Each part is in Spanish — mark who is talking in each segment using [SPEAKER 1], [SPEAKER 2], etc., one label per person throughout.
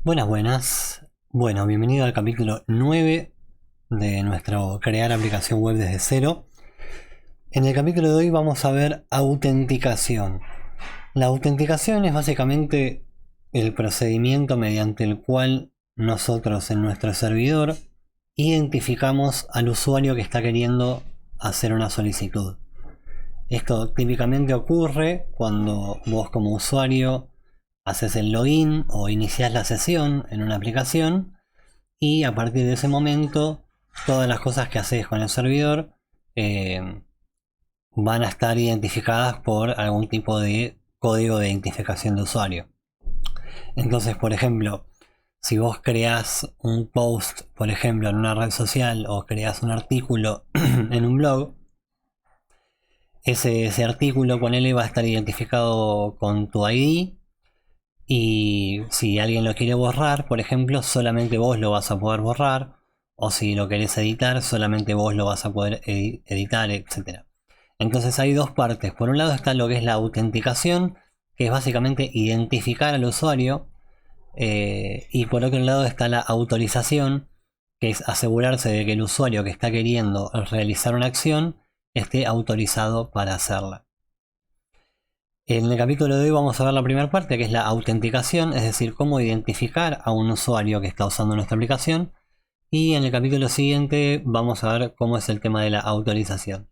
[SPEAKER 1] Buenas, buenas. Bueno, bienvenido al capítulo 9 de nuestro crear aplicación web desde cero. En el capítulo de hoy vamos a ver autenticación. La autenticación es básicamente el procedimiento mediante el cual nosotros en nuestro servidor identificamos al usuario que está queriendo hacer una solicitud. Esto típicamente ocurre cuando vos como usuario haces el login o inicias la sesión en una aplicación y a partir de ese momento todas las cosas que haces con el servidor eh, van a estar identificadas por algún tipo de código de identificación de usuario. Entonces, por ejemplo, si vos creás un post, por ejemplo, en una red social o creás un artículo en un blog, ese artículo con él va a estar identificado con tu ID. Y si alguien lo quiere borrar, por ejemplo, solamente vos lo vas a poder borrar. O si lo querés editar, solamente vos lo vas a poder editar, etc. Entonces hay dos partes. Por un lado está lo que es la autenticación, que es básicamente identificar al usuario. Y por otro lado está la autorización, que es asegurarse de que el usuario que está queriendo realizar una acción esté autorizado para hacerla. En el capítulo de hoy vamos a ver la primera parte, que es la autenticación, es decir, cómo identificar a un usuario que está usando nuestra aplicación. Y en el capítulo siguiente vamos a ver cómo es el tema de la autorización.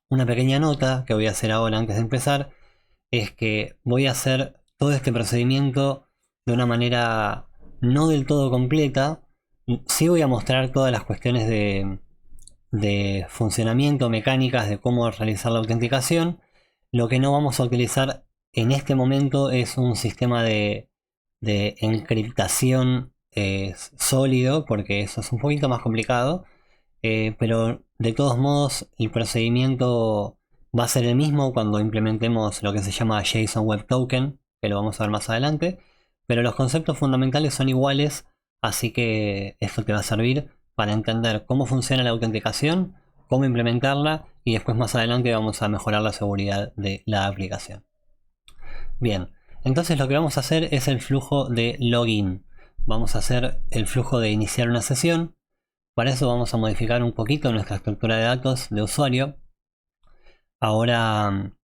[SPEAKER 1] Una pequeña nota que voy a hacer ahora antes de empezar es que voy a hacer todo este procedimiento de una manera no del todo completa. Sí voy a mostrar todas las cuestiones de funcionamiento, mecánicas de cómo realizar la autenticación. Lo que no vamos a utilizar en este momento es un sistema de encriptación sólido, porque eso es un poquito más complicado. Pero de todos modos el procedimiento va a ser el mismo cuando implementemos lo que se llama JSON Web Token, que lo vamos a ver más adelante. Pero los conceptos fundamentales son iguales, así que esto te va a servir para entender cómo funciona la autenticación, cómo implementarla y después más adelante vamos a mejorar la seguridad de la aplicación. Bien, entonces lo que vamos a hacer es el flujo de login. Vamos a hacer el flujo de iniciar una sesión. Para eso vamos a modificar un poquito nuestra estructura de datos de usuario. Ahora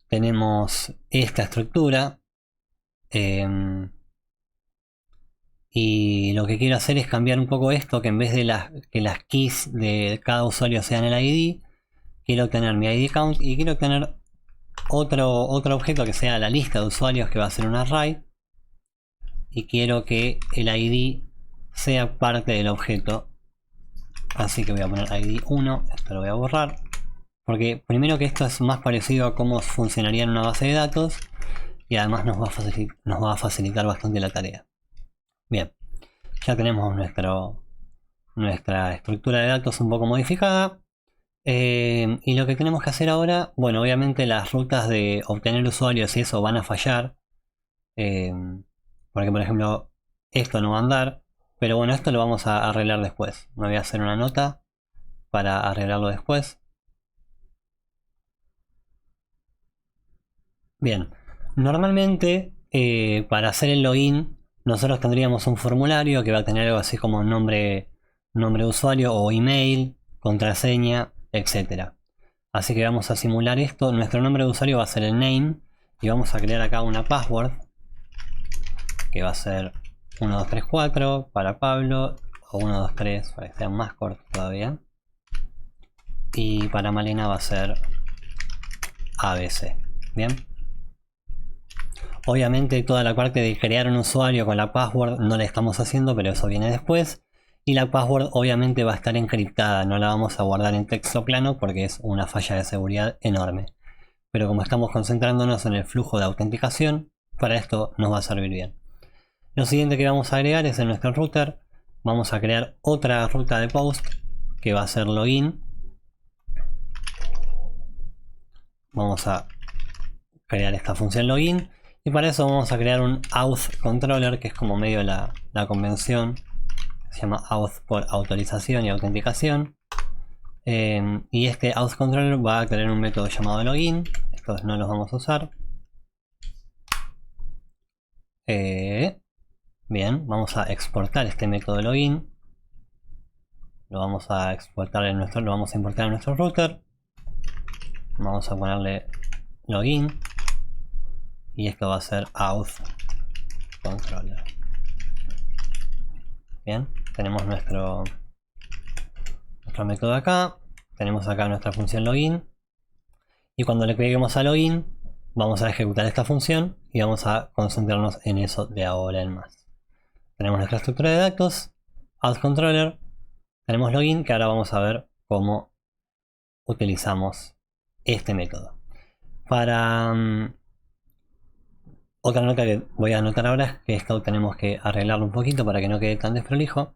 [SPEAKER 1] tenemos esta estructura. Y lo que quiero hacer es cambiar un poco esto, que en vez de que las keys de cada usuario sean el ID, quiero tener mi ID count y quiero tener otro objeto que sea la lista de usuarios, que va a ser un array. Y quiero que el ID sea parte del objeto. Así que voy a poner ID 1, esto lo voy a borrar. Porque primero que esto es más parecido a cómo funcionaría en una base de datos. Y además nos va a facilitar bastante la tarea. Bien, ya tenemos nuestra estructura de datos un poco modificada. Y lo que tenemos que hacer ahora, bueno, obviamente las rutas de obtener usuarios y eso van a fallar. eh, Porque por ejemplo, esto no va a andar. Pero bueno, esto lo vamos a arreglar después. Me voy a hacer una nota para arreglarlo después. Bien, normalmente para hacer el login nosotros tendríamos un formulario que va a tener algo así como nombre de usuario o email, contraseña, etc. Así que vamos a simular esto. Nuestro nombre de usuario va a ser el name y vamos a crear acá una password que va a ser 1234 para Pablo o 123 para que sea más corto todavía. Y para Malena va a ser ABC. Bien. Obviamente toda la parte de crear un usuario con la password no la estamos haciendo, pero eso viene después. Y la password obviamente va a estar encriptada, no la vamos a guardar en texto plano porque es una falla de seguridad enorme. Pero como estamos concentrándonos en el flujo de autenticación, para esto nos va a servir bien. Lo siguiente que vamos a agregar es en nuestro router, vamos a crear otra ruta de post que va a ser login. Vamos a crear esta función login. Y para eso vamos a crear un auth controller, que es como medio la convención. Se llama auth por autorización y autenticación. Y este auth controller va a tener un método llamado login. Estos no los vamos a usar. Bien, vamos a exportar este método login. Lo vamos a exportar en nuestro, lo vamos a importar en nuestro router. Vamos a ponerle login. Y esto va a ser auth controller. Bien, tenemos nuestro método acá. Tenemos acá nuestra función login. Y cuando le peguemos a login, vamos a ejecutar esta función y vamos a concentrarnos en eso de ahora en más. Tenemos nuestra estructura de datos, auth controller, tenemos login, que ahora vamos a ver cómo utilizamos este método. Para otra nota que voy a anotar ahora es que esto tenemos que arreglarlo un poquito para que no quede tan desprolijo.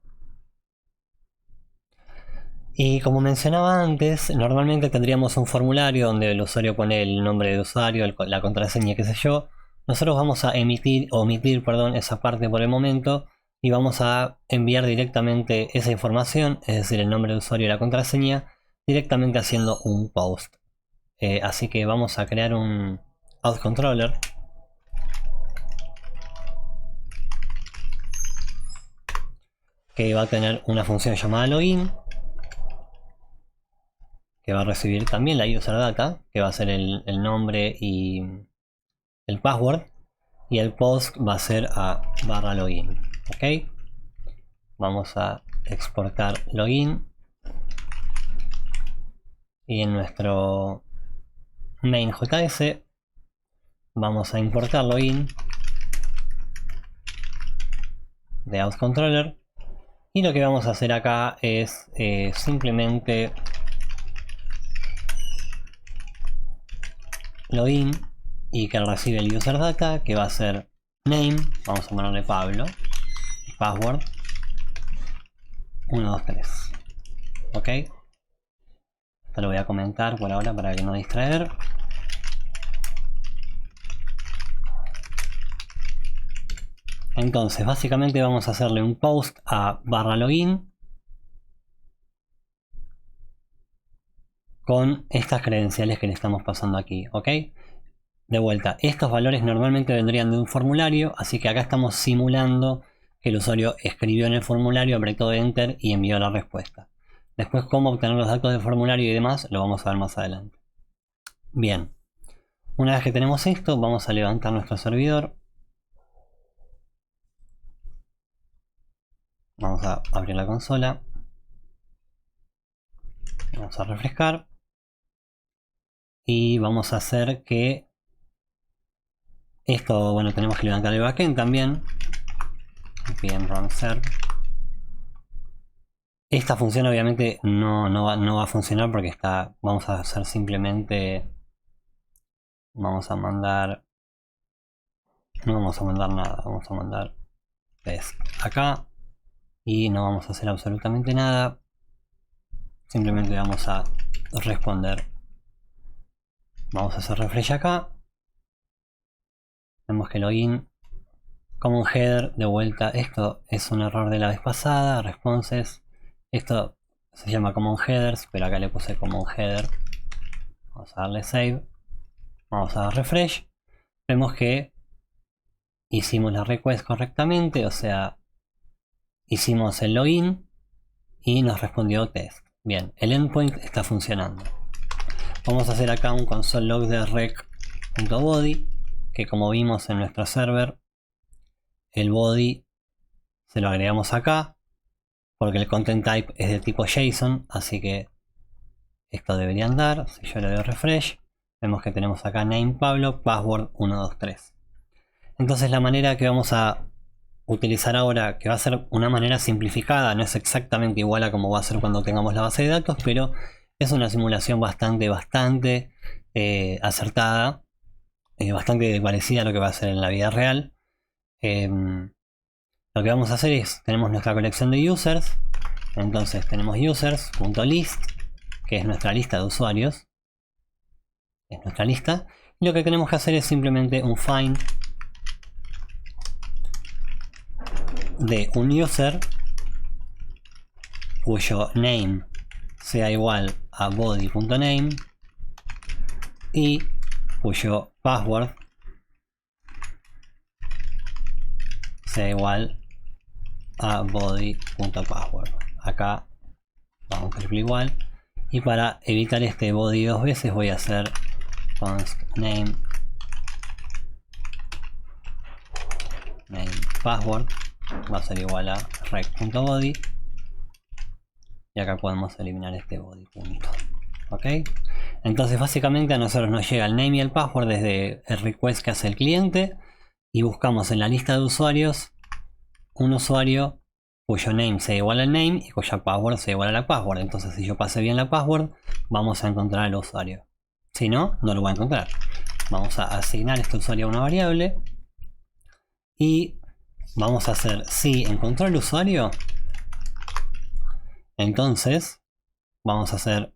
[SPEAKER 1] Y como mencionaba antes, normalmente tendríamos un formulario donde el usuario pone el nombre de usuario, la contraseña, qué sé yo. Nosotros vamos a omitir esa parte por el momento y vamos a enviar directamente esa información, es decir, el nombre de usuario y la contraseña, directamente haciendo un post. Así que vamos a crear un auth controller. Que va a tener una función llamada login. Que va a recibir también la user data, que va a ser el nombre y el password, y el post va a ser a /login. Ok, vamos a exportar login y en nuestro main.js vamos a importar login de auth controller, y lo que vamos a hacer acá es simplemente login y que recibe el user data, que va a ser name, vamos a ponerle Pablo, password 123. Ok, esto lo voy a comentar por ahora para que no distraer. Entonces básicamente vamos a hacerle un post a /login con estas credenciales que le estamos pasando aquí. Ok, de vuelta, estos valores normalmente vendrían de un formulario, así que acá estamos simulando que el usuario escribió en el formulario, apretó enter y envió la respuesta. Después cómo obtener los datos del formulario y demás lo vamos a ver más adelante. Bien, una vez que tenemos esto, vamos a levantar nuestro servidor. Vamos a abrir la consola. Vamos a refrescar. Y vamos a hacer que esto, bueno, tenemos que levantar el backend también. npm run serve. Esta función obviamente no va a funcionar porque está. Vamos a hacer simplemente. Vamos a mandar. No vamos a mandar nada. Vamos a mandar test acá. Y no vamos a hacer absolutamente nada. Simplemente vamos a responder. Vamos a hacer refresh acá. Vemos que login como un header de vuelta. Esto es un error de la vez pasada. Responses. Esto se llama common headers, pero acá le puse common header. Vamos a darle save. Vamos a dar refresh. Vemos que hicimos la request correctamente, o sea, hicimos el login y nos respondió test. Bien, el endpoint está funcionando. Vamos a hacer acá un console log de rec.body, que como vimos en nuestro server, el body se lo agregamos acá, porque el content type es de tipo JSON, así que esto debería andar. Si yo le doy refresh, vemos que tenemos acá name Pablo, password 123. Entonces la manera que vamos a utilizar ahora, que va a ser una manera simplificada, no es exactamente igual a como va a ser cuando tengamos la base de datos, pero es una simulación bastante acertada, bastante parecida a lo que va a ser en la vida real. Lo que vamos a hacer es, tenemos nuestra colección de users, entonces tenemos users.list, que es nuestra lista de usuarios, es nuestra lista, y lo que tenemos que hacer es simplemente un find de un user cuyo name sea igual a body.name y cuyo password sea igual a body.password. Acá vamos a triple igual. Y para evitar este body dos veces voy a hacer const name password. Va a ser igual a rec.body. Y acá podemos eliminar este body punto. Ok. Entonces básicamente a nosotros nos llega el name y el password desde el request que hace el cliente. Y buscamos en la lista de usuarios un usuario cuyo name sea igual al name y cuya password sea igual a la password. Entonces si yo pasé bien la password, vamos a encontrar al usuario. Si no, no lo voy a encontrar. Vamos a asignar este usuario a una variable. Y vamos a hacer si encontró el usuario. Entonces vamos a hacer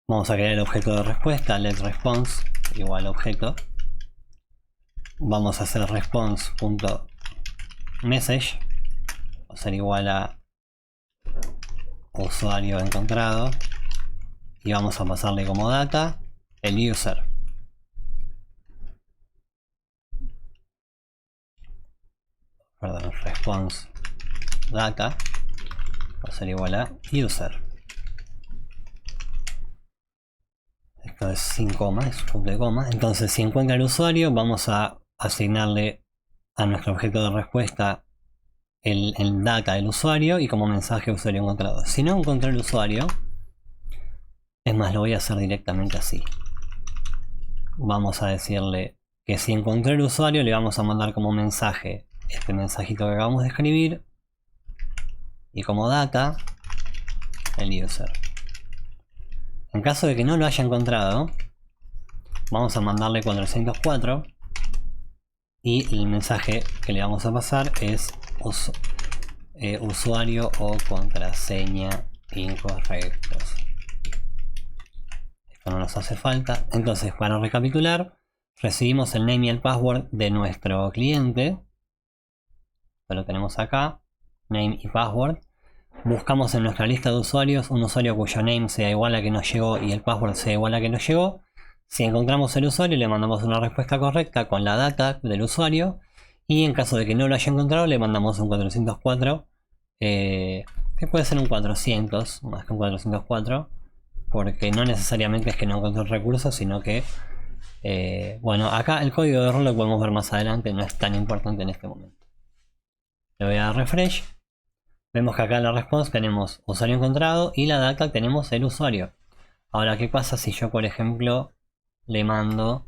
[SPEAKER 1] vamos a crear el objeto de respuesta, letResponse igual objeto. Vamos a hacer response.message, va a ser igual a usuario encontrado, y vamos a pasarle como data el user. Perdón, response data va a ser igual a user. Esto es sin coma, es punto de coma. Entonces si encuentra el usuario, vamos a asignarle a nuestro objeto de respuesta el data del usuario y como mensaje usuario encontrado. Si no encontré el usuario, es más, lo voy a hacer directamente así. Vamos a decirle que si encontré el usuario, le vamos a mandar como mensaje este mensajito que acabamos de escribir y como data el user. En caso de que no lo haya encontrado, vamos a mandarle 404 y el mensaje que le vamos a pasar es usuario o contraseña incorrectos. Esto no nos hace falta. Entonces, para recapitular, recibimos el name y el password de nuestro cliente. Esto lo tenemos acá, name y password. Buscamos en nuestra lista de usuarios un usuario cuyo name sea igual a que nos llegó y el password sea igual a que nos llegó. Si encontramos el usuario, le mandamos una respuesta correcta con la data del usuario. Y en caso de que no lo haya encontrado, le mandamos un 404, que puede ser un 400, más que un 404, porque no necesariamente es que no encontró el recurso, sino que, bueno, acá el código de error lo podemos ver más adelante, no es tan importante en este momento. Le voy a dar refresh. Vemos que acá en la response tenemos usuario encontrado y la data tenemos el usuario. Ahora, ¿qué pasa si yo, por ejemplo, le mando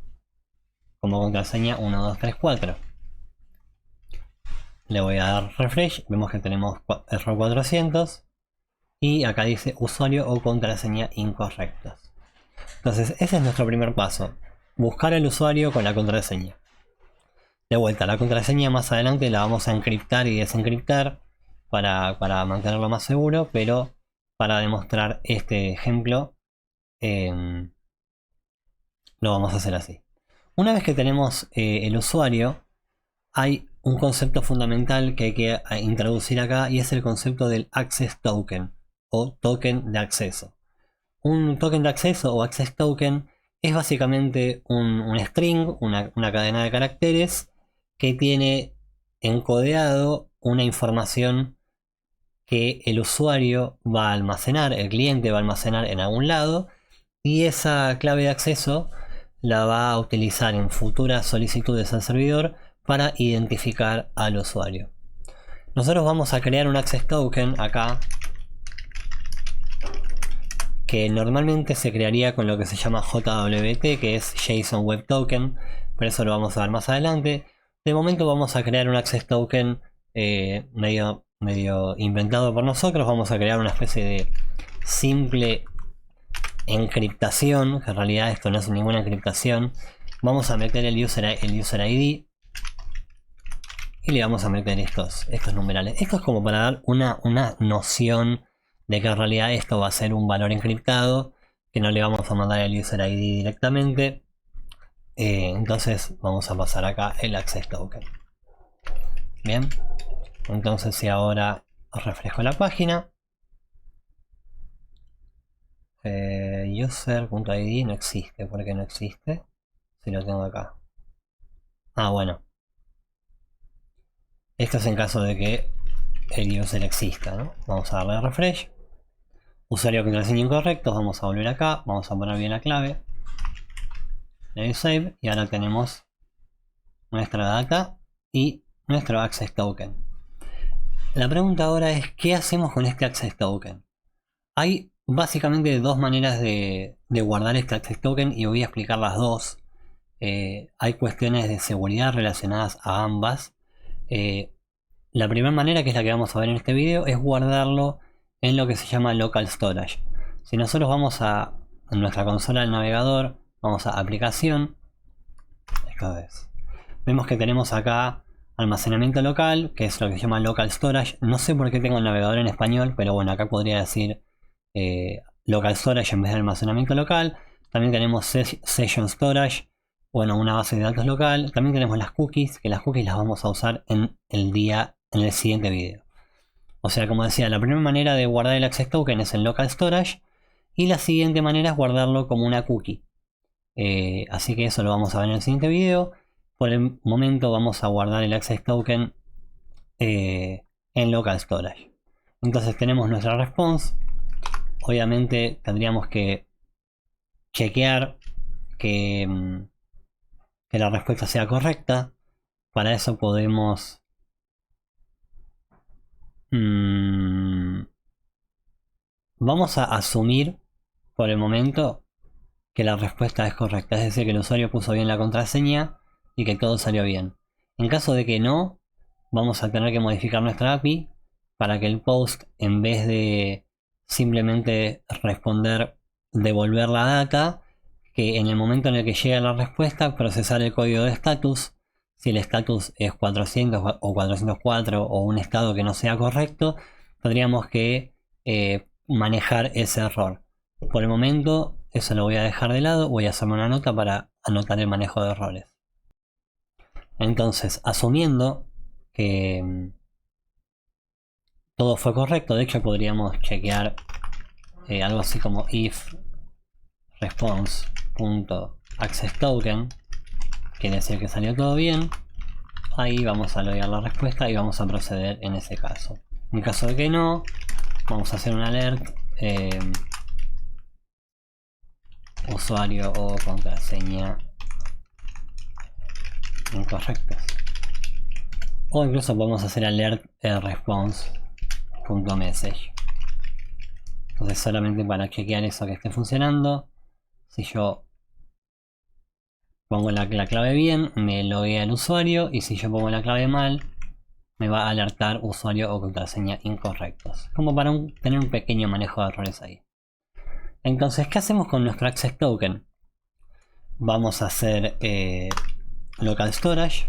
[SPEAKER 1] como contraseña 1234? Le voy a dar refresh, vemos que tenemos error 400 y acá dice usuario o contraseña incorrectos. Entonces ese es nuestro primer paso, buscar el usuario con la contraseña. De vuelta, la contraseña más adelante la vamos a encriptar y desencriptar para mantenerlo más seguro, pero para demostrar este ejemplo lo vamos a hacer así. Una vez que tenemos el usuario, hay un concepto fundamental que hay que introducir acá y es el concepto del access token o token de acceso. Un token de acceso o access token es básicamente un string, una cadena de caracteres que tiene encodeado una información que el usuario va a almacenar, el cliente va a almacenar en algún lado, y esa clave de acceso la va a utilizar en futuras solicitudes al servidor para identificar al usuario. Nosotros vamos a crear un access token acá que normalmente se crearía con lo que se llama JWT, que es JSON Web Token, pero eso lo vamos a ver más adelante. De momento vamos a crear un access token medio inventado por nosotros. Vamos a crear una especie de simple encriptación, que en realidad esto no es ninguna encriptación. Vamos a meter el user ID y le vamos a meter estos numerales. Esto es como para dar una noción de que en realidad esto va a ser un valor encriptado, que no le vamos a mandar el user ID directamente. Entonces vamos a pasar acá el access token. Bien, entonces si ahora refresco la página, user.id no existe. ¿Por qué no existe? Si lo tengo acá. Ah, bueno. Esto es en caso de que el user exista, ¿no? Vamos a darle a refresh. Usuario contraseña incorrectos, vamos a volver acá, vamos a poner bien la clave. Le save y ahora tenemos nuestra data y nuestro access token. La pregunta ahora es, ¿qué hacemos con este access token? Hay básicamente dos maneras de guardar este access token y voy a explicar las dos. Hay cuestiones de seguridad relacionadas a ambas. La primera manera, que es la que vamos a ver en este video, es guardarlo en lo que se llama local storage. Si nosotros vamos a nuestra consola del navegador, vamos a aplicación, vemos que tenemos acá almacenamiento local, que es lo que se llama local storage. No sé por qué tengo el navegador en español, pero bueno, acá podría decir local storage en vez de almacenamiento local. También tenemos session storage, bueno, una base de datos local. También tenemos las cookies, que las cookies las vamos a usar en el siguiente video. O sea, como decía, la primera manera de guardar el access token es en local storage y la siguiente manera es guardarlo como una cookie. Así que eso lo vamos a ver en el siguiente video. Por el momento vamos a guardar el access token en local storage. Entonces tenemos nuestra response. Obviamente tendríamos que chequear que la respuesta sea correcta. Para eso podemos vamos a asumir por el momento que la respuesta es correcta, es decir, que el usuario puso bien la contraseña y que todo salió bien. En caso de que no, vamos a tener que modificar nuestra API para que el post, en vez de simplemente responder devolver la data, que en el momento en el que llega la respuesta, procesar el código de status. Si el status es 400 o 404 o un estado que no sea correcto, tendríamos que manejar ese error. Por el momento eso lo voy a dejar de lado, voy a hacerme una nota para anotar el manejo de errores. Entonces, asumiendo que todo fue correcto, de hecho podríamos chequear algo así como if response.accessToken, quiere decir que salió todo bien. Ahí vamos a lograr la respuesta y vamos a proceder en ese caso. En caso de que no, vamos a hacer un alert usuario o contraseña incorrectos. O incluso podemos hacer alert response.message. Entonces solamente para chequear eso que esté funcionando, si yo pongo la clave bien, me loguea el usuario, y si yo pongo la clave mal, me va a alertar usuario o contraseña incorrectos. Como para tener un pequeño manejo de errores ahí. Entonces, ¿qué hacemos con nuestro access token? Vamos a hacer local storage,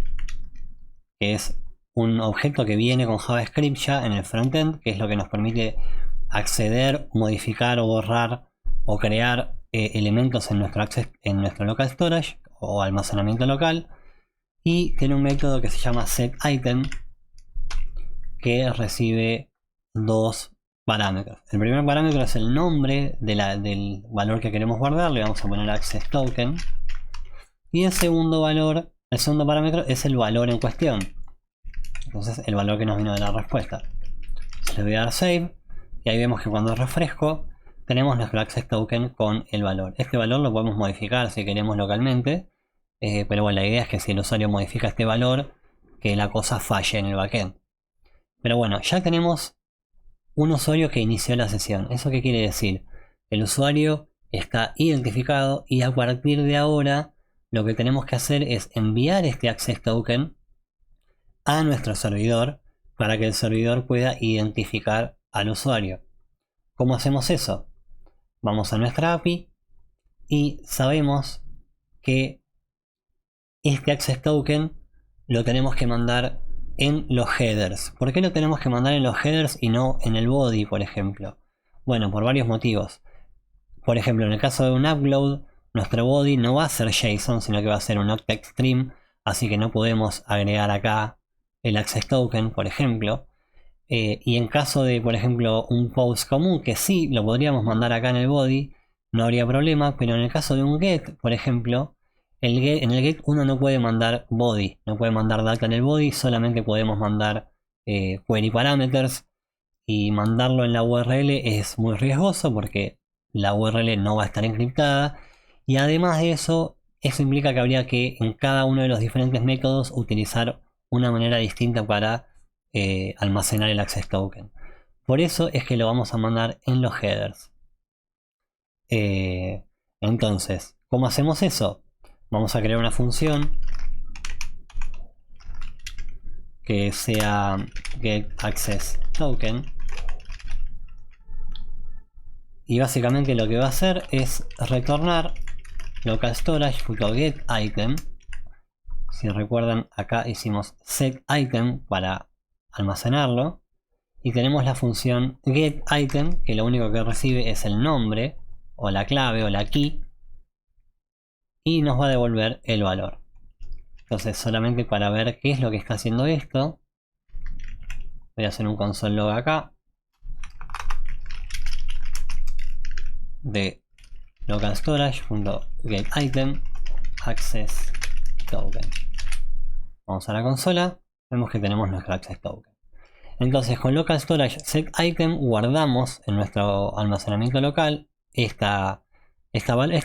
[SPEAKER 1] que es un objeto que viene con JavaScript ya en el frontend, que es lo que nos permite acceder, modificar o borrar o crear elementos en nuestro local storage o almacenamiento local, y tiene un método que se llama setItem, que recibe dos parámetros. El primer parámetro es el nombre del valor que queremos guardar, le vamos a poner access token, y el segundo parámetro es el valor en cuestión, entonces el valor que nos vino de la respuesta. Le voy a dar save y ahí vemos que cuando refresco tenemos nuestro access token con el valor. Este valor lo podemos modificar si queremos localmente, pero bueno, la idea es que si el usuario modifica este valor, que la cosa falle en el backend. Pero bueno, ya tenemos un usuario que inició la sesión. ¿Eso qué quiere decir? El usuario está identificado y a partir de ahora lo que tenemos que hacer es enviar este access token a nuestro servidor para que el servidor pueda identificar al usuario. ¿Cómo hacemos eso? Vamos a nuestra API y sabemos que este access token lo tenemos que mandar en los headers. ¿Por qué lo tenemos que mandar en los headers y no en el body, por ejemplo? Bueno, por varios motivos. Por ejemplo, en el caso de un upload, nuestro body no va a ser JSON, sino que va a ser un octet stream, así que no podemos agregar acá el access token, por ejemplo. Y en caso de, por ejemplo, un post común, que sí lo podríamos mandar acá en el body, no habría problema, pero en el caso de un get, por ejemplo, En el get uno no puede mandar body, no puede mandar data en el body, solamente podemos mandar query parameters, y mandarlo en la URL es muy riesgoso porque la URL no va a estar encriptada, y además de eso implica que habría que en cada uno de los diferentes métodos utilizar una manera distinta para almacenar el access token. Por eso es que lo vamos a mandar en los headers. Entonces, ¿cómo hacemos eso? Vamos a crear una función que sea getAccessToken, y básicamente lo que va a hacer es retornar local storage.getItem. Si recuerdan, acá hicimos setItem para almacenarlo, y tenemos la función getItem, que lo único que recibe es el nombre o la clave o la key, y nos va a devolver el valor. Entonces, solamente para ver qué es lo que está haciendo esto, voy a hacer un console log acá de local storage.getItem access token. Vamos a la consola, vemos que tenemos nuestro access token. Entonces, con local storage setItem guardamos en nuestro almacenamiento local este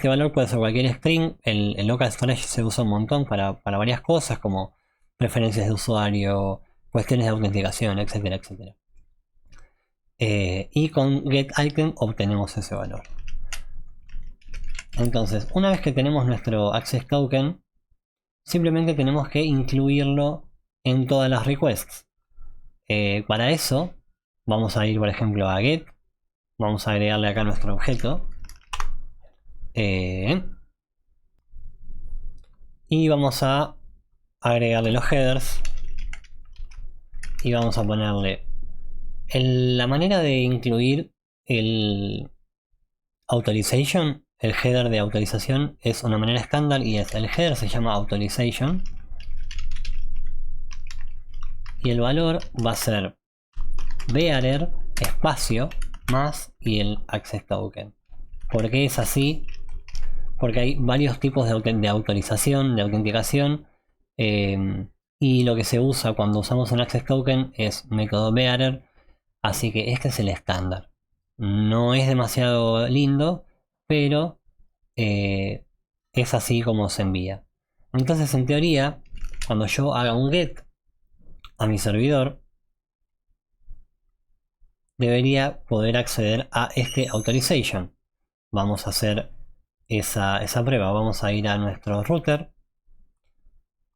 [SPEAKER 1] valor. Puede ser cualquier string. El local storage se usa un montón para varias cosas, como preferencias de usuario, cuestiones de autenticación, etcétera, etcétera. Y con getItem obtenemos ese valor. Entonces, una vez que tenemos nuestro access token, simplemente tenemos que incluirlo en todas las requests. Para eso vamos a ir, por ejemplo, a get, vamos a agregarle acá nuestro objeto, y vamos a agregarle los headers, y vamos a ponerle la manera de incluir el authorization. El header de autorización es una manera estándar, y el header se llama authorization, y el valor va a ser bearer espacio más y el access token. ¿Por qué es así? Porque hay varios tipos de autorización, de autenticación, y lo que se usa cuando usamos un access token es método bearer, así que este es el estándar. No es demasiado lindo, pero es así como se envía. Entonces, en teoría, cuando yo haga un get a mi servidor, debería poder acceder a este authorization. Vamos a hacer esa prueba. Vamos a ir a nuestro router,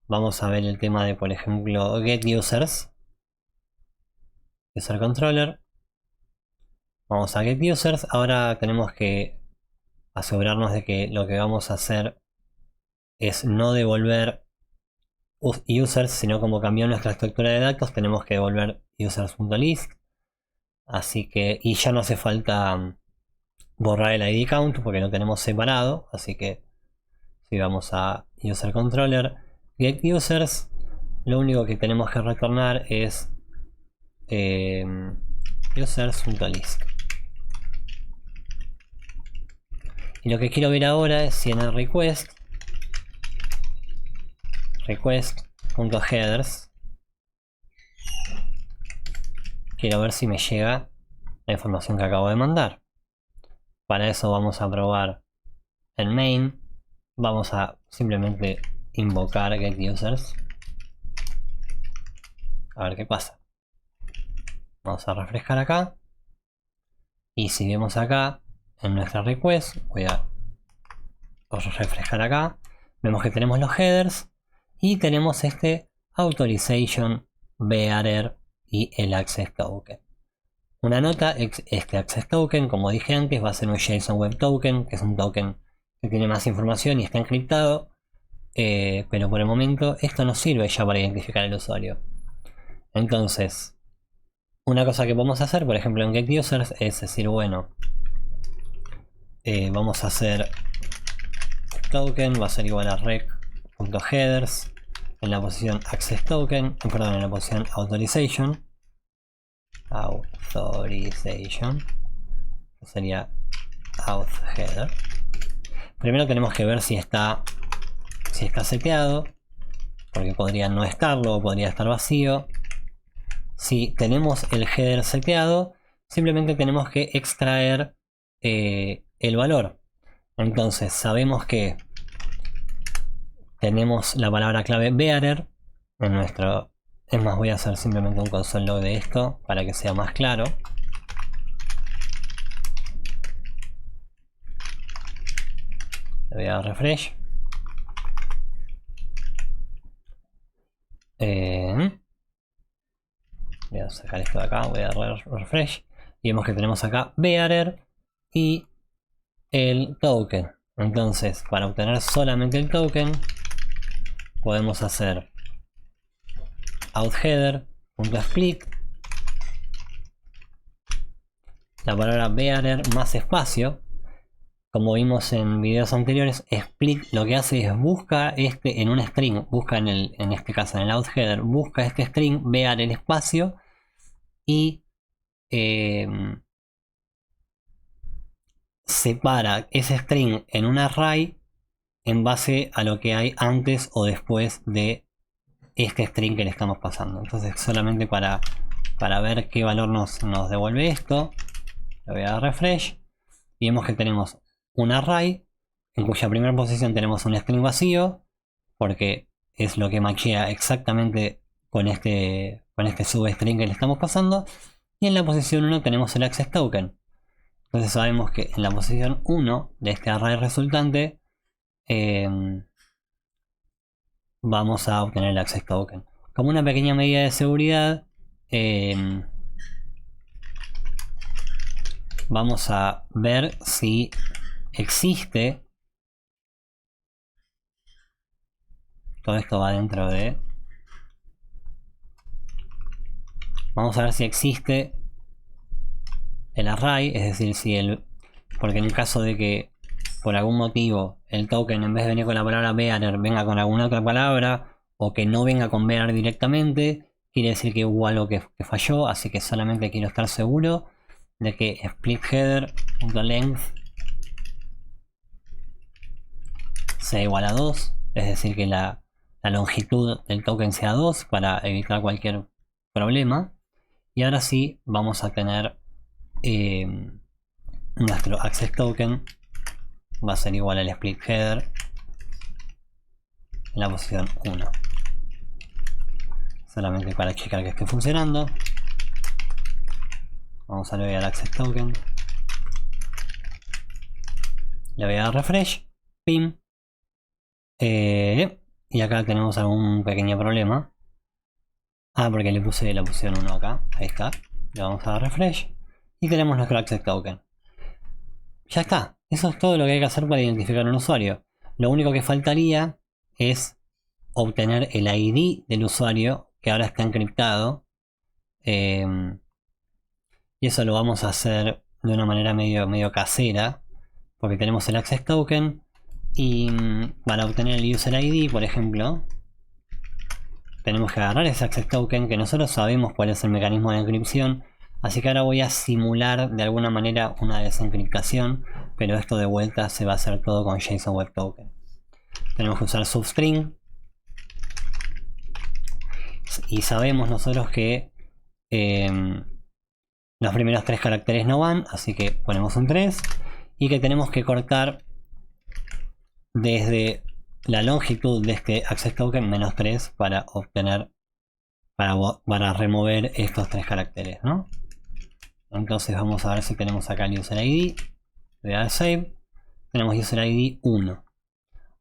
[SPEAKER 1] vamos a ver el tema de, por ejemplo, get users, user controller, vamos a get users. Ahora tenemos que asegurarnos de que lo que vamos a hacer es no devolver users, sino como cambió nuestra estructura de datos, tenemos que devolver users.list. Así que, y ya no hace falta borrar el ID count porque lo tenemos separado. Así que si vamos a user controller, get users, lo único que tenemos que retornar es users.list. Y lo que quiero ver ahora es si en el request.headers quiero ver si me llega la información que acabo de mandar. Para eso vamos a probar en main, vamos a simplemente invocar getUsers, a ver qué pasa. Vamos a refrescar acá, y si vemos acá en nuestra request, voy a refrescar acá, vemos que tenemos los headers y tenemos este authorization, bearer y el access token. Una nota, este access token, como dije antes, va a ser un JSON Web Token, que es un token que tiene más información y está encriptado, pero por el momento esto no sirve ya para identificar al usuario. Entonces, una cosa que podemos hacer, por ejemplo en getUsers, es decir, bueno, vamos a hacer token, va a ser igual a rec.headers en la posición access token, perdón, en la posición authorization, sería auth header. Primero tenemos que ver si está si está seteado, porque podría no estarlo o podría estar vacío. Si tenemos el header seteado, simplemente tenemos que extraer el valor. Entonces sabemos que tenemos la palabra clave bearer en nuestro... Es más, voy a hacer simplemente un console log de esto para que sea más claro. Le voy a dar refresh. Voy a sacar esto de acá, voy a dar refresh. Y vemos que tenemos acá bearer y el token. Entonces, para obtener solamente el token, podemos hacer outHeader.split, la palabra bearer más espacio. Como vimos en videos anteriores, split lo que hace es busca este en un string, busca en este caso en el outHeader, busca este string, bear el espacio y separa ese string en un array en base a lo que hay antes o después de este string que le estamos pasando. Entonces solamente para ver qué valor nos devuelve esto, le voy a dar refresh y vemos que tenemos un array en cuya primera posición tenemos un string vacío, porque es lo que machea exactamente con este substring que le estamos pasando, y en la posición 1 tenemos el access token. Entonces sabemos que en la posición 1 de este array resultante vamos a obtener el access token. Como una pequeña medida de seguridad, vamos a ver si existe. Todo esto va dentro de... Vamos a ver si existe el array, es decir, si el... Porque en el caso de que por algún motivo el token en vez de venir con la palabra bearer venga con alguna otra palabra, o que no venga con bearer directamente, quiere decir que hubo algo que falló, así que solamente quiero estar seguro de que splitheader.length sea igual a 2, es decir que la longitud del token sea 2 para evitar cualquier problema. Y ahora sí vamos a tener nuestro access token va a ser igual al split header en la posición 1. Solamente para checar que esté funcionando, vamos a le voy a dar access token, le voy a dar refresh, pim, y acá tenemos algún pequeño problema. Porque le puse la posición 1 acá, ahí está, le vamos a dar refresh y tenemos nuestro access token. Ya está, eso es todo lo que hay que hacer para identificar un usuario. Lo único que faltaría es obtener el ID del usuario, que ahora está encriptado, y eso lo vamos a hacer de una manera medio casera, porque tenemos el access token y para obtener el user ID, por ejemplo, tenemos que agarrar ese access token, que nosotros sabemos cuál es el mecanismo de encripción, así que ahora voy a simular de alguna manera una desencriptación, pero esto de vuelta se va a hacer todo con JSON Web Token. Tenemos que usar substring y sabemos nosotros que los primeros 3 caracteres no van, así que ponemos un 3 y que tenemos que cortar desde la longitud de este access token menos 3 para obtener, para remover estos 3 caracteres, ¿no? Entonces vamos a ver si tenemos acá el user ID, le voy a dar save, tenemos user ID 1.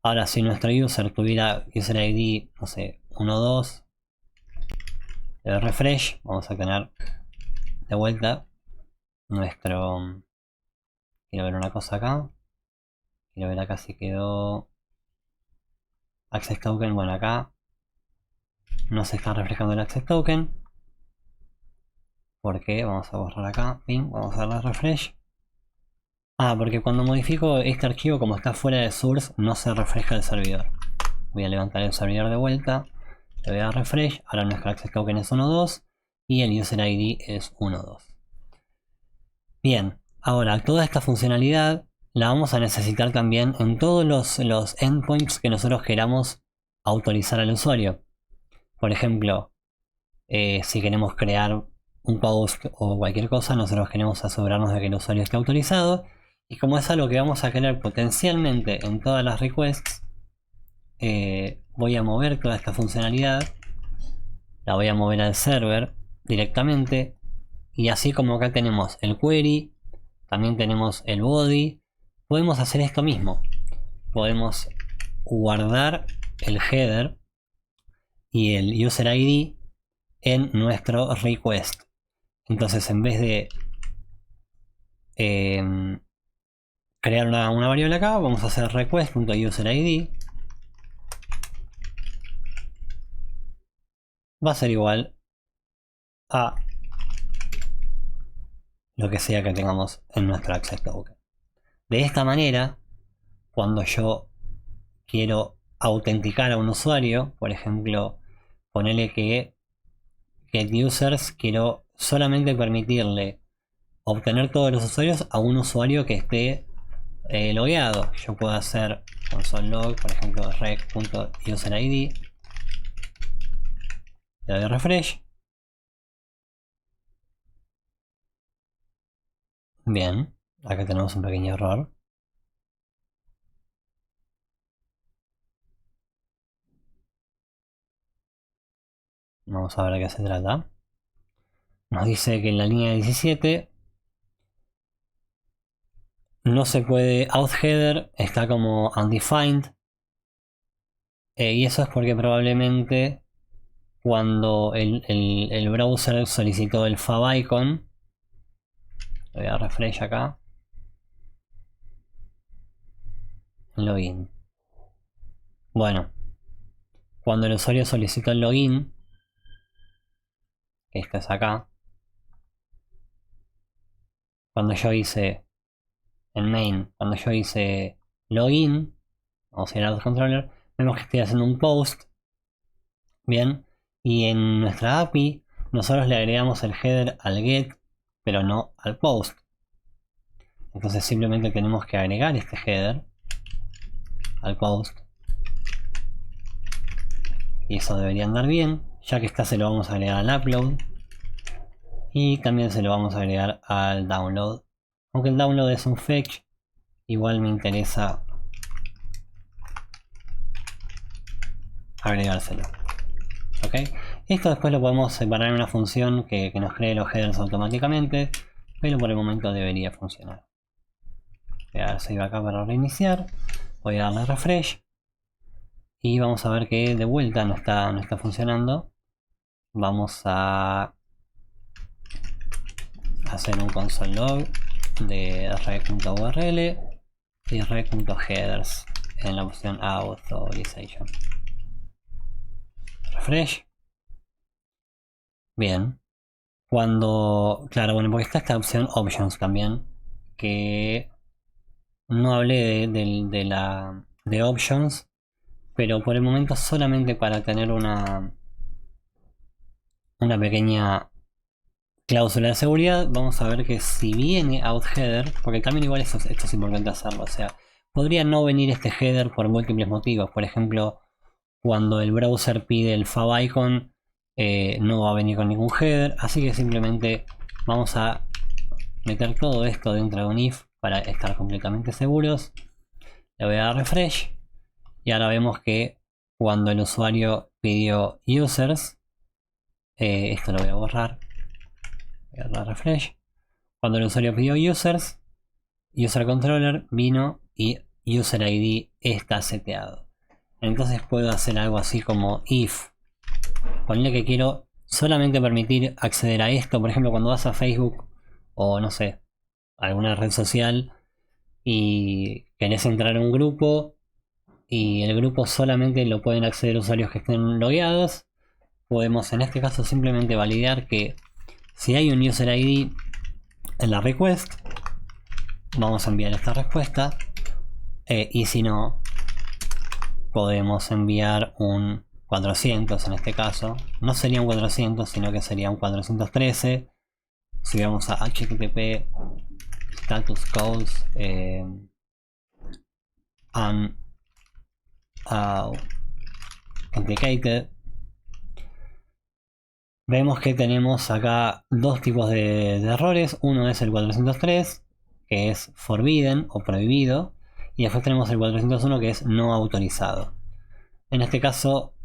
[SPEAKER 1] Ahora si nuestro user tuviera user ID, no sé, 1, 2, le doy refresh, vamos a tener de vuelta nuestro... Quiero ver una cosa acá, quiero ver acá si quedó access token. Bueno, acá no se está reflejando el access token, porque vamos a borrar acá, ping, vamos a darle refresh. Porque cuando modifico este archivo, como está fuera de source, no se refleja el servidor. Voy a levantar el servidor de vuelta, le voy a dar refresh, ahora nuestro access token es 1, 2 y el user ID es 1, 2. Bien, ahora toda esta funcionalidad la vamos a necesitar también en todos los endpoints que nosotros queramos autorizar al usuario. Por ejemplo, si queremos crear un post o cualquier cosa, nosotros queremos asegurarnos de que el usuario esté autorizado. Y como es algo que vamos a querer potencialmente en todas las requests, voy a mover toda esta funcionalidad, la voy a mover al server directamente. Y así como acá tenemos el query, también tenemos el body, podemos hacer esto mismo. Podemos guardar el header y el user ID en nuestro request. Entonces, en vez de crear una variable acá, vamos a hacer request.userid. Va a ser igual a lo que sea que tengamos en nuestro access token. De esta manera, cuando yo quiero autenticar a un usuario, por ejemplo, ponerle que getUsers, quiero solamente permitirle obtener todos los usuarios a un usuario que esté logueado. Yo puedo hacer console log, por ejemplo, rec.userid, le doy refresh. Bien, acá tenemos un pequeño error. Vamos a ver de qué se trata. Nos dice que en la línea 17 no se puede OutHeader, está como undefined. Y eso es porque probablemente cuando el browser solicitó el favicon, le voy a refresh acá, login. Bueno, cuando el usuario solicitó el login, que esto es acá, cuando yo hice en main, cuando yo hice login, vamos a ir a los controller, vemos que estoy haciendo un post. Bien, y en nuestra API nosotros le agregamos el header al get, pero no al post. Entonces simplemente tenemos que agregar este header al post. Y eso debería andar bien. Ya que está, se lo vamos a agregar al upload. Y también se lo vamos a agregar al download. Aunque el download es un fetch, igual me interesa agregárselo. ¿Ok? Esto después lo podemos separar en una función que nos cree los headers automáticamente, pero por el momento debería funcionar. Voy a dar save acá para reiniciar. Voy a darle refresh. Y vamos a ver que de vuelta no está funcionando. Vamos a hacer un console log de rec.url y rec.headers en la opción authorization. Refresh. Bien. Cuando... Claro, bueno, porque está esta opción options también, que no hablé de options, pero por el momento solamente para tener una pequeña cláusula de seguridad, vamos a ver que si viene OutHeader, porque también igual esto es importante hacerlo, o sea, podría no venir este header por múltiples motivos. Por ejemplo, cuando el browser pide el favicon, no va a venir con ningún header, así que simplemente vamos a meter todo esto dentro de un if para estar completamente seguros. Le voy a dar refresh y ahora vemos que cuando el usuario pidió users, esto lo voy a borrar, voy a dar refresh. Cuando el usuario pidió users, user controller vino y user ID está seteado. Entonces puedo hacer algo así como if, ponerle que quiero solamente permitir acceder a esto. Por ejemplo, cuando vas a Facebook o no sé, alguna red social y querés entrar a un grupo y el grupo solamente lo pueden acceder usuarios que estén logueados, podemos en este caso simplemente validar que si hay un user ID en la request, vamos a enviar esta respuesta, y si no, podemos enviar un 400 en este caso. No sería un 400, sino que sería un 413. Si vamos a http status codes unauthenticated, vemos que tenemos acá dos tipos de errores. Uno es el 403, que es forbidden o prohibido, y después tenemos el 401, que es no autorizado. En este caso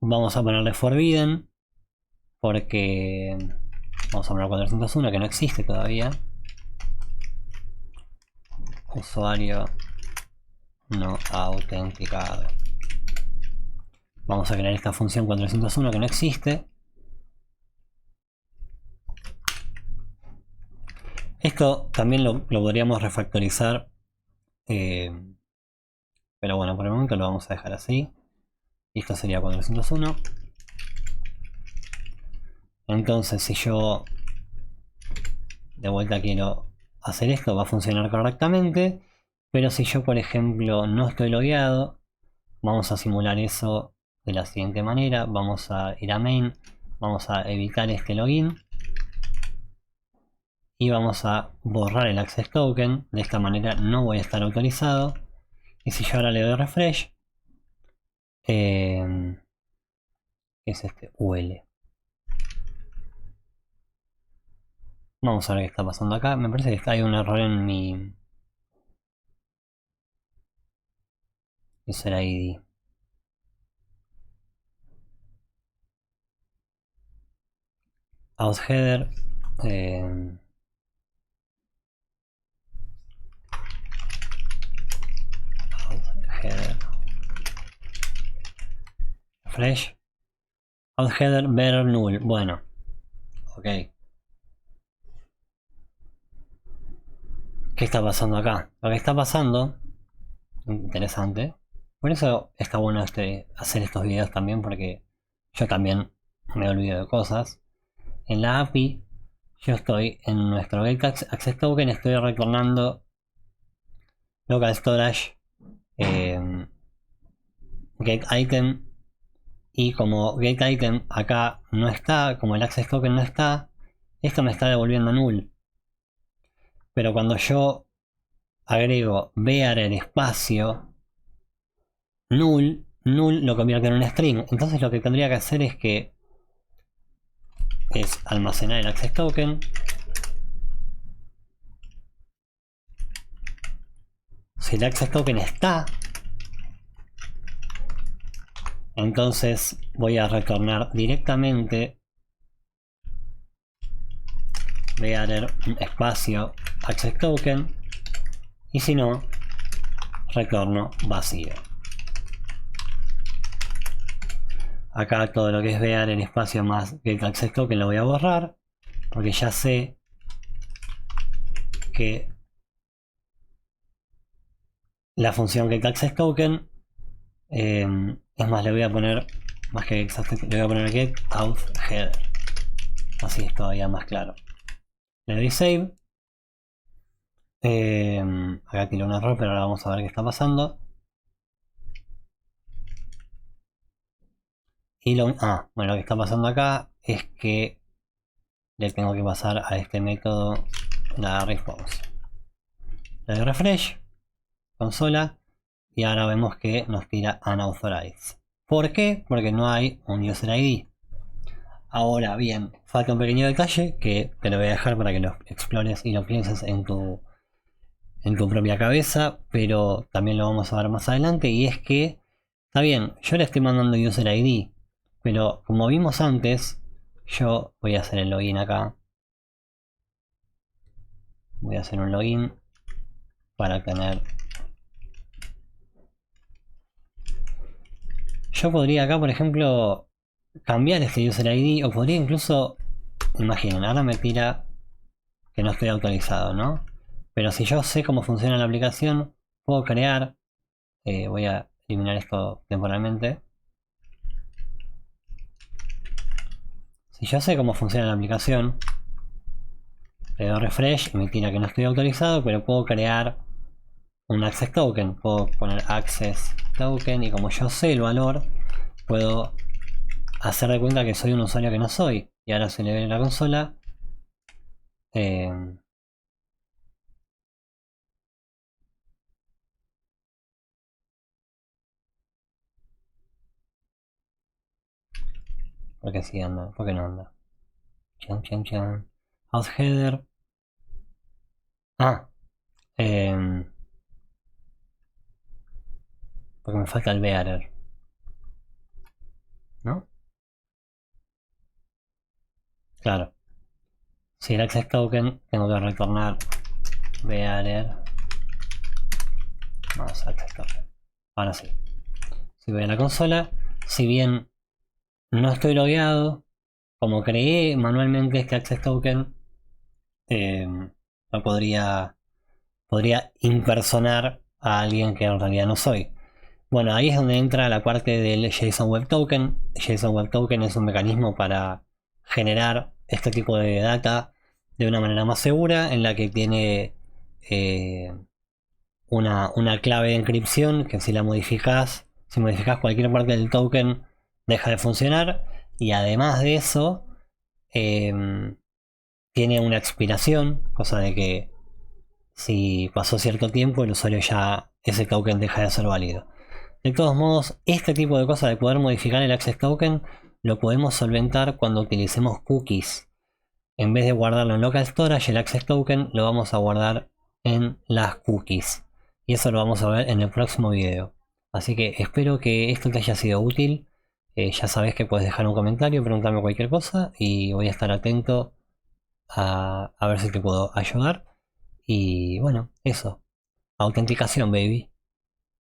[SPEAKER 1] vamos a ponerle forbidden porque vamos a poner 401, que no existe todavía. Usuario no autenticado. Vamos a crear esta función 401 que no existe. Esto también lo podríamos refactorizar, pero bueno, por el momento lo vamos a dejar así. Y esto sería 401. Entonces, si yo de vuelta quiero hacer esto, va a funcionar correctamente. Pero si yo, por ejemplo, no estoy logueado, vamos a simular eso de la siguiente manera. Vamos a ir a main, vamos a evitar este login y vamos a borrar el access token. De esta manera no voy a estar autorizado. Y si yo ahora le doy refresh, ¿qué es este? UL. Vamos a ver qué está pasando acá. Me parece que hay un error en mi user ID. Auth header. Header. Refresh. Auth header better null. Bueno. Ok. ¿Qué está pasando acá? Lo que está pasando, interesante. Por eso está bueno hacer estos videos también, porque yo también me olvido de cosas. En la API, yo estoy en nuestro get access token, estoy retornando local storage get item, y como get item acá no está, como el access token no está, esto me está devolviendo null. Pero cuando yo agrego var el espacio null lo convierte en un string. Entonces lo que tendría que hacer es almacenar el access token. Si el access token está, entonces voy a retornar directamente var espacio access token, y si no, retorno vacío. Acá todo lo que es var el espacio más get access token lo voy a borrar, porque ya sé que la función get access token, es más, le voy a poner, más que le voy a poner get auth header, así es todavía más claro. Le doy save. Acá tiré un error, pero ahora vamos a ver qué está pasando. Y bueno, lo que está pasando acá es que le tengo que pasar a este método la response. Le doy refresh, consola, y ahora vemos que nos tira unauthorized. ¿Por qué? Porque no hay un user ID. Ahora bien, falta un pequeño detalle que te lo voy a dejar para que lo explores y lo pienses en tu propia cabeza, pero también lo vamos a ver más adelante, y es que, está bien, yo le estoy mandando user ID, pero como vimos antes, yo voy a hacer el login acá. Voy a hacer un login para tener... Yo podría acá, por ejemplo, cambiar este user ID, o podría incluso, imaginen, ahora me tira que no estoy autorizado, ¿no? Pero si yo sé cómo funciona la aplicación, puedo crear, voy a eliminar esto temporalmente. Si yo sé cómo funciona la aplicación, le doy refresh y me tira que no estoy autorizado, pero puedo crear un access token. Puedo poner access token, y como yo sé el valor, puedo hacer de cuenta que soy un usuario que no soy. Y ahora se le ve en la consola. Porque sí anda, porque no anda. Chan, chan, chan. House header. Ah, porque me falta el bearer, ¿no? Claro. Si el access token, tengo que retornar bearer más access token. Ahora sí. Si voy a la consola, si bien no estoy logueado, como creé manualmente este access token, lo podría impersonar a alguien que en realidad no soy. Bueno, ahí es donde entra la parte del JSON Web Token. JSON Web Token es un mecanismo para generar este tipo de data de una manera más segura, en la que tiene eh, una clave de encripción que si la modificas, si modificas cualquier parte del token, deja de funcionar. Y además de eso, tiene una expiración, cosa de que si pasó cierto tiempo, el usuario ya, ese token deja de ser válido. De todos modos, este tipo de cosas de poder modificar el access token lo podemos solventar cuando utilicemos cookies. En vez de guardarlo en local storage, el access token lo vamos a guardar en las cookies. Y eso lo vamos a ver en el próximo video. Así que espero que esto te haya sido útil. Ya sabes que puedes dejar un comentario, preguntarme cualquier cosa y voy a estar atento a ver si te puedo ayudar. Y bueno, eso. Autenticación, baby.